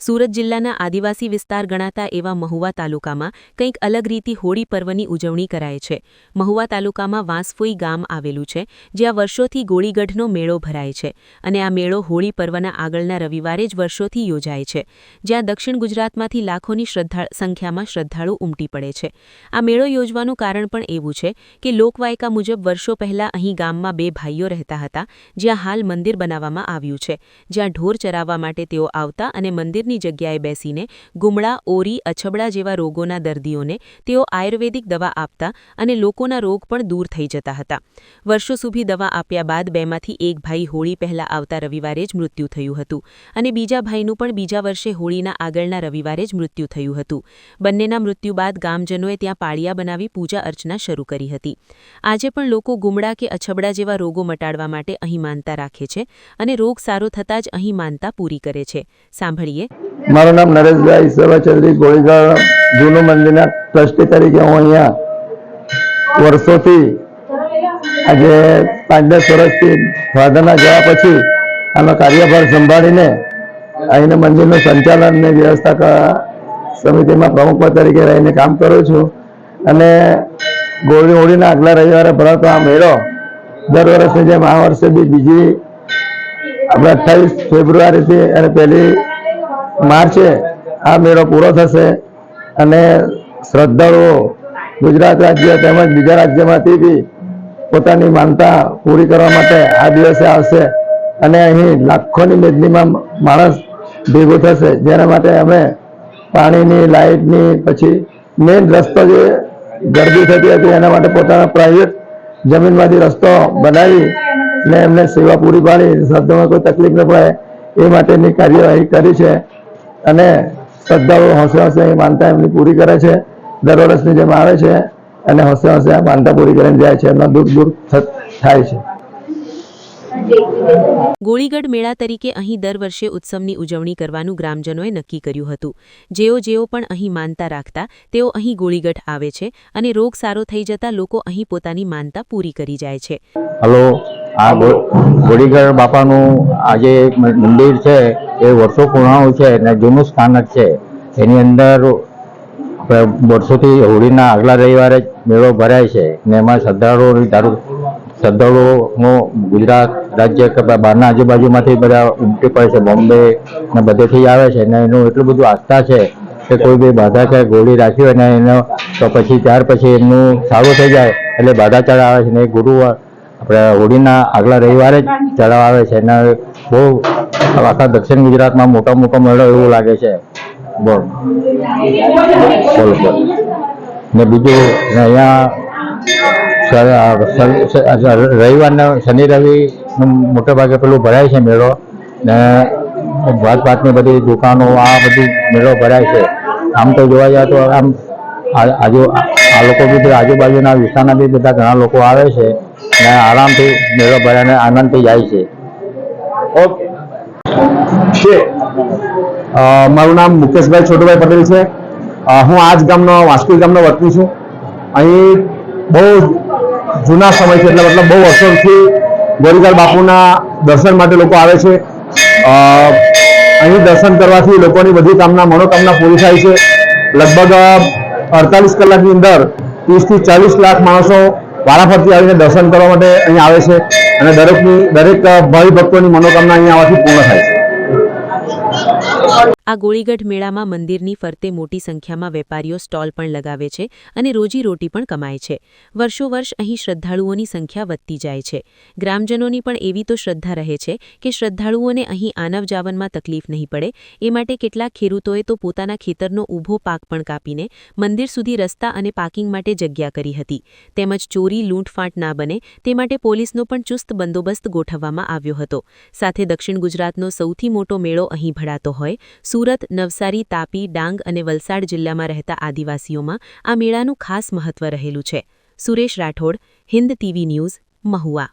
સુરત જિલ્લાના આદિવાસી વિસ્તાર ગણાતા એવા મહુવા તાલુકામાં કંઈક અલગ રીતે હોળી પર્વની ઉજવણી કરાય છે। મહુવા તાલુકામાં વાંસફોઈ ગામ આવેલું છે, જ્યાં વર્ષોથી ગોળીગઢનો મેળો ભરાય છે અને આ મેળો હોળી પર્વના આગળના રવિવારે જ વર્ષોથી યોજાય છે, જ્યાં દક્ષિણ ગુજરાતમાંથી લાખોની સંખ્યામાં શ્રદ્ધાળુ ઉમટી પડે છે। આ મેળો યોજવાનું કારણ પણ એવું છે કે લોકવાયકા મુજબ વર્ષો પહેલા અહીં ગામમાં બે ભાઈઓ રહેતા હતા, જ્યાં હાલ મંદિર બનાવવામાં આવ્યું છે, જ્યાં ઢોર ચરાવવા માટે તેઓ આવતા અને મંદિરની જગ્યાએ બેસીને ગુમડા, ઓરી, અછબડા જેવા રોગોના દર્દીઓને તેઓ આયુર્વેદિક દવા આપતા અને લોકોના રોગ પણ દૂર થઈ જતા હતા। વર્ષો સુધી દવા આપ્યા બાદ બેમાંથી એક ભાઈ હોળી પહેલા આવતા રવિવારે જ મૃત્યુ થયું હતું અને બીજા ભાઈનું પણ બીજા વર્ષે હોળીના આગળના રવિવારે જ મૃત્યુ થયું હતું। બંનેના મૃત્યુ બાદ ગામજનોએ ત્યાં પાળિયા બનાવી પૂજા અર્ચના શરૂ કરી હતી। આજે પણ લોકો ગુમડા કે અછબડા જેવા રોગો મટાડવા માટે અહીં માનતા રાખે છે અને રોગ સારો થતાં જ અહીં માનતા પૂરી કરે છે। સાંભળીએ। મારું નામ નરેશભાઈ ઈશ્વરચંદ્રી ગોળીગઢ જૂનું મંદિરના ટ્રસ્ટી તરીકે હું અહીંયા વર્ષોથી આજે 5-10 વર્ષથી ફાધરના ગયા પછી આનો કાર્યભાર સંભાળીને અહીંના મંદિરનું સંચાલન અને વ્યવસ્થા સમિતિમાં પ્રમુખ તરીકે રહીને કામ કરું છું અને હોળીના આગલા રવિવારે ભરાતો આ મેળો દર વર્ષની જેમ આ વર્ષે બી બીજી આપણે 28 ફેબ્રુઆરીથી અને 1 માર્ચે આ મેળો પૂરો થશે અને શ્રદ્ધાળુઓ ગુજરાત રાજ્ય તેમજ બીજા રાજ્યમાંથી બી પોતાની માનતા પૂરી કરવા માટે આ દિવસે આવશે અને અહીં લાખોની મેદનીમાં માણસ ભેગું થશે, જેના માટે અમે પાણીની, લાઇટની, પછી મેઇન રસ્તો જે ગરદી થતી હતી એના માટે પોતાના પ્રાઇવેટ જમીનમાંથી રસ્તો બનાવી ને એમને સેવા પૂરી પાડી શ્રદ્ધામાં કોઈ તકલીફ ન પડે એ માટેની કાર્યવાહી કરી છે અને શ્રદ્ધાળુઓ હોંશે હોંશે માનતા એમની પૂરી કરે છે। દર વર્ષની જેમ આવે છે અને હોંશે હોંશે આ માનતા પૂરી કરીને જાય છે, એમનો દૂર થાય છે। ગોળીગઢ મેળા તરીકે અહીં દર વર્ષે ઉત્સવની ઉજવણી કરવાનું ગ્રામજનોએ નક્કી કર્યું હતું। જેઓ પણ અહીં માનતા રાખતા તેઓ અહીં ગોળીગઢ આવે છે અને રોગ સારો થઈ જતા લોકો અહીં પોતાની માનતા પૂરી કરી જાય છે। હલો, આ ગોળીગઢ બાપાનું આજે મંદિર છે એ વર્ષો પુરાણું છે અને જૂનું સ્થાનક છે। એની અંદર વર્ષોથી હોળીના આગલા રવિવારે જ મેળો ભરાય છે ને એમાં શ્રદ્ધાળુઓનો ગુજરાત રાજ્ય કે બહારના આજુબાજુમાંથી બધા ઉમટી પડે છે, બોમ્બે ને બધેથી આવે છે ને એનું એટલું બધું આસ્થા છે કે કોઈ બી બાધા કે ગોળી રાખી હોય ને એનો તો પછી ત્યાર પછી એમનું સારું થઈ જાય એટલે બાધા ચડાવે છે ને એ ગુરુ આપણે હોળીના આગલા રવિવારે જ ચડાવ આવે છે અને બહુ આખા દક્ષિણ ગુજરાતમાં મોટો મેળો એવું લાગે છે। બોલ ને બીજું ને અહીંયા રવિવારના શનિ રવિનું મોટે ભાગે પેલું ભરાય છે મેળો ને ભાતની બધી દુકાનો આ બધી મેળો ભરાય છે। આમ તો જોવા જાય તો આમ આ લોકો બી આજુબાજુના વિસ્તારના બી બધા ઘણા લોકો આવે છે ને આરામથી મેળો ભરાઈને આનંદથી જાય છે। ઓકે, મારું નામ મુકેશભાઈ છોટુભાઈ પટેલ છે। હું આ જ ગામનો વાંસફોઈ ગામનો વતની છું। અહીં બહુ જૂના સમયથી એટલે મતલબ બહુ વર્ષોથી ગોળીગઢ બાપુના દર્શન માટે લોકો આવે છે। અહીં દર્શન કરવાથી લોકોની બધી મનોકામના પૂરી થાય છે। લગભગ 48 કલાકની અંદર 30 થી 40 લાખ માણસો વારાફરતી આવીને દર્શન કરવા માટે અહીં આવે છે અને દરેક ભાવિ ભક્તોની મનોકામના અહીં આવવાથી પૂર્ણ થાય છે। આ ગોળીગઢ મેળામાં મંદિરની ફરતે મોટી સંખ્યામાં વેપારીઓ સ્ટોલ પણ લગાવે છે અને રોજીરોટી પણ કમાય છે। વર્ષોવર્ષ અહીં શ્રદ્ધાળુઓની સંખ્યા વધતી જાય છે। ગ્રામજનોની પણ એવી તો શ્રદ્ધા રહે છે કે શ્રદ્ધાળુઓને અહીં આનવ જાવનમાં તકલીફ નહીં પડે એ માટે કેટલાક ખેડૂતોએ તો પોતાના ખેતરનો ઊભો પાક પણ કાપીને મંદિર સુધી રસ્તા અને પાર્કિંગ માટે જગ્યા કરી હતી। તેમજ ચોરી લૂંટફાટ ના બને તે માટે પોલીસનો પણ ચુસ્ત બંદોબસ્ત ગોઠવવામાં આવ્યો હતો। સાથે દક્ષિણ ગુજરાતનો સૌથી મોટો મેળો અહીં ભરાતો હોય સુરત, નવસારી, તાપી, ડાંગ અને વલસાડ જિલ્લામાં રહેતા આદિવાસીઓમાં આ મેળાનું ખાસ મહત્વ રહેલું છે। Suresh Rathod, Hind TV news, Mahuva.